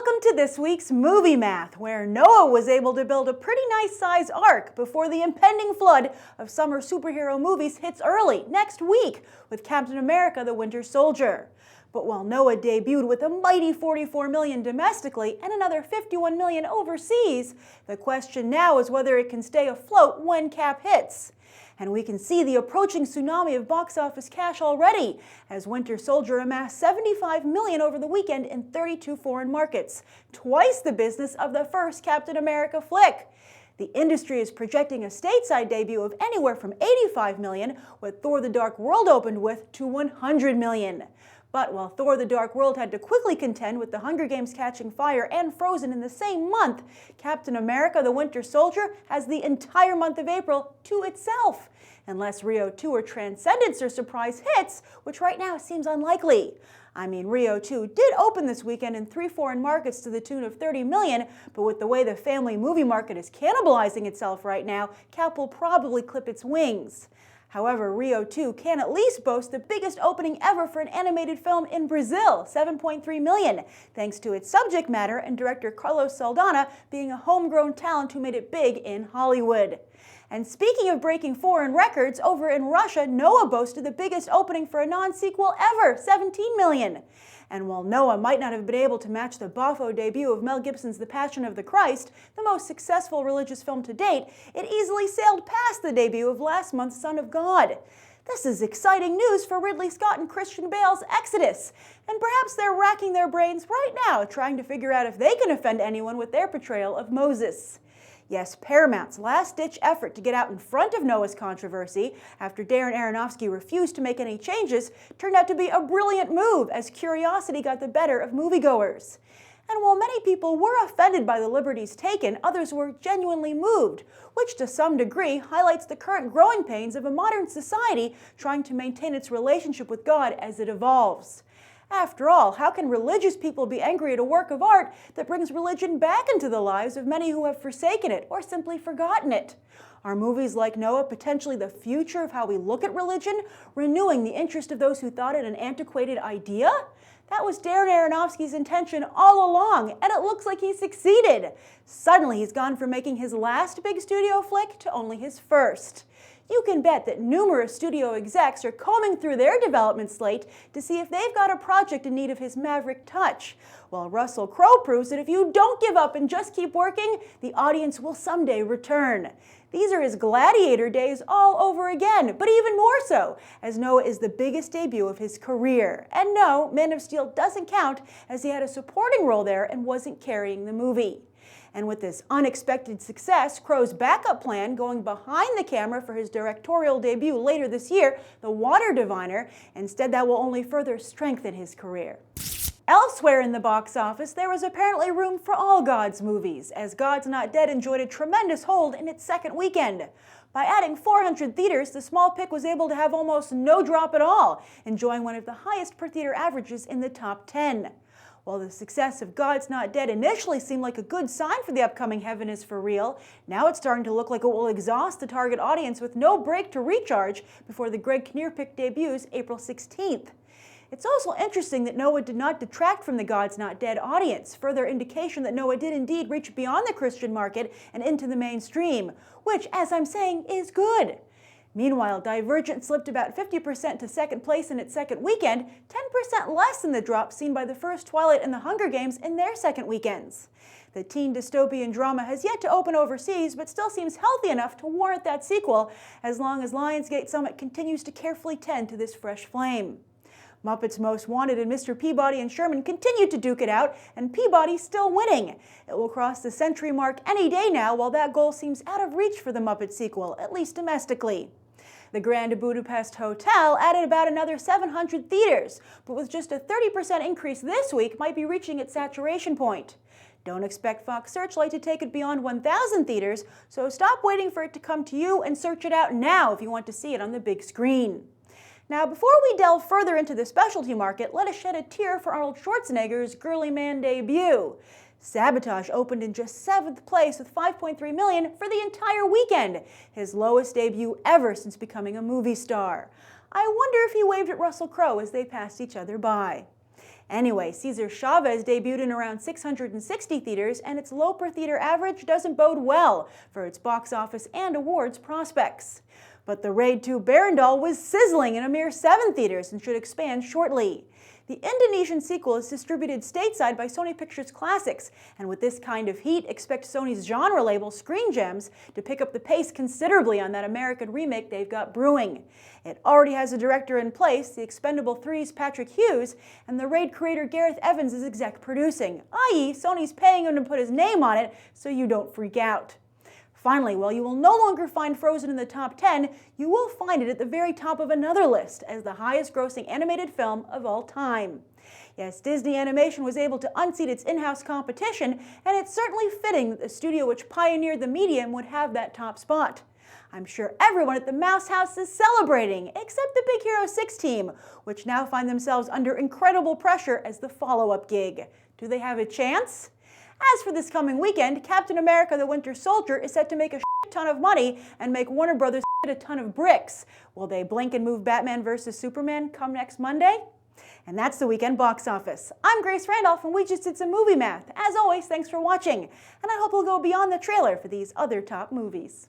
Welcome to this week's Movie Math, where Noah was able to build a pretty nice size ark before the impending flood of summer superhero movies hits early next week with Captain America: The Winter Soldier. But while Noah debuted with a mighty $44 million domestically and another $51 million overseas, the question now is whether it can stay afloat when Cap hits. And we can see the approaching tsunami of box office cash already, as Winter Soldier amassed $75 million over the weekend in 32 foreign markets, twice the business of the first Captain America flick. The industry is projecting a stateside debut of anywhere from $85 million, what Thor: The Dark World opened with, to $100 million. But while Thor: The Dark World had to quickly contend with The Hunger Games: Catching Fire and Frozen in the same month, Captain America: The Winter Soldier has the entire month of April to itself, unless Rio 2 or Transcendence are surprise hits, which right now seems unlikely. I mean, Rio 2 did open this weekend in 3 foreign markets to the tune of $30 million, but with the way the family movie market is cannibalizing itself right now, Cap will probably clip its wings. However, Rio 2 can at least boast the biggest opening ever for an animated film in Brazil, $7.3 million, thanks to its subject matter and director Carlos Saldana being a homegrown talent who made it big in Hollywood. And speaking of breaking foreign records, over in Russia, Noah boasted the biggest opening for a non-sequel ever, $17 million. And while Noah might not have been able to match the boffo debut of Mel Gibson's The Passion of the Christ, the most successful religious film to date, it easily sailed past the debut of last month's Son of God. This is exciting news for Ridley Scott and Christian Bale's Exodus, and perhaps they're racking their brains right now trying to figure out if they can offend anyone with their portrayal of Moses. Yes, Paramount's last-ditch effort to get out in front of Noah's controversy after Darren Aronofsky refused to make any changes turned out to be a brilliant move as curiosity got the better of moviegoers. And while many people were offended by the liberties taken, others were genuinely moved, which to some degree highlights the current growing pains of a modern society trying to maintain its relationship with God as it evolves. After all, how can religious people be angry at a work of art that brings religion back into the lives of many who have forsaken it or simply forgotten it? Are movies like Noah potentially the future of how we look at religion, renewing the interest of those who thought it an antiquated idea? That was Darren Aronofsky's intention all along, and it looks like he succeeded. Suddenly, he's gone from making his last big studio flick to only his first. You can bet that numerous studio execs are combing through their development slate to see if they've got a project in need of his maverick touch, while Russell Crowe proves that if you don't give up and just keep working, the audience will someday return. These are his Gladiator days all over again, but even more so, as Noah is the biggest debut of his career. And no, Man of Steel doesn't count, as he had a supporting role there and wasn't carrying the movie. And with this unexpected success, Crowe's backup plan, going behind the camera for his directorial debut later this year, The Water Diviner, instead that will only further strengthen his career. Elsewhere in the box office, there was apparently room for all God's movies, as God's Not Dead enjoyed a tremendous hold in its second weekend. By adding 400 theaters, the small pick was able to have almost no drop at all, enjoying one of the highest per theater averages in the top 10. While the success of God's Not Dead initially seemed like a good sign for the upcoming Heaven is for Real, now it's starting to look like it will exhaust the target audience with no break to recharge before the Greg Kinnear pick debuts April 16th. It's also interesting that Noah did not detract from the God's Not Dead audience, further indication that Noah did indeed reach beyond the Christian market and into the mainstream, which, as I'm saying, is good. Meanwhile, Divergent slipped about 50% to second place in its second weekend, 10% less than the drop seen by the first Twilight and The Hunger Games in their second weekends. The teen dystopian drama has yet to open overseas, but still seems healthy enough to warrant that sequel, as long as Lionsgate Summit continues to carefully tend to this fresh flame. Muppets Most Wanted and Mr. Peabody and Sherman continue to duke it out, and Peabody's still winning. It will cross the century mark any day now, while that goal seems out of reach for the Muppet sequel, at least domestically. The Grand Budapest Hotel added about another 700 theaters, but with just a 30% increase this week, might be reaching its saturation point. Don't expect Fox Searchlight to take it beyond 1,000 theaters, so stop waiting for it to come to you and search it out now if you want to see it on the big screen. Now, before we delve further into the specialty market, let us shed a tear for Arnold Schwarzenegger's Girly Man debut. Sabotage opened in just 7th place with $5.3 million for the entire weekend, his lowest debut ever since becoming a movie star. I wonder if he waved at Russell Crowe as they passed each other by. Anyway, Cesar Chavez debuted in around 660 theaters, and its low per-theater average doesn't bode well for its box office and awards prospects. But The Raid 2 Barandal was sizzling in a mere 7 theaters and should expand shortly. The Indonesian sequel is distributed stateside by Sony Pictures Classics, and with this kind of heat, expect Sony's genre label Screen Gems to pick up the pace considerably on that American remake they've got brewing. It already has a director in place, The Expendable 3's Patrick Hughes, and the Raid creator Gareth Evans is exec producing, i.e. Sony's paying him to put his name on it so you don't freak out. Finally, while you will no longer find Frozen in the top 10, you will find it at the very top of another list as the highest-grossing animated film of all time. Yes, Disney Animation was able to unseat its in-house competition, and it's certainly fitting that the studio which pioneered the medium would have that top spot. I'm sure everyone at the Mouse House is celebrating, except the Big Hero 6 team, which now find themselves under incredible pressure as the follow-up gig. Do they have a chance? As for this coming weekend, Captain America the Winter Soldier is set to make a ton of money and make Warner Brothers a ton of bricks. Will they blink and move Batman vs. Superman come next Monday? And that's the weekend box office. I'm Grace Randolph, and we just did some movie math. As always, thanks for watching, and I hope we'll go beyond the trailer for these other top movies.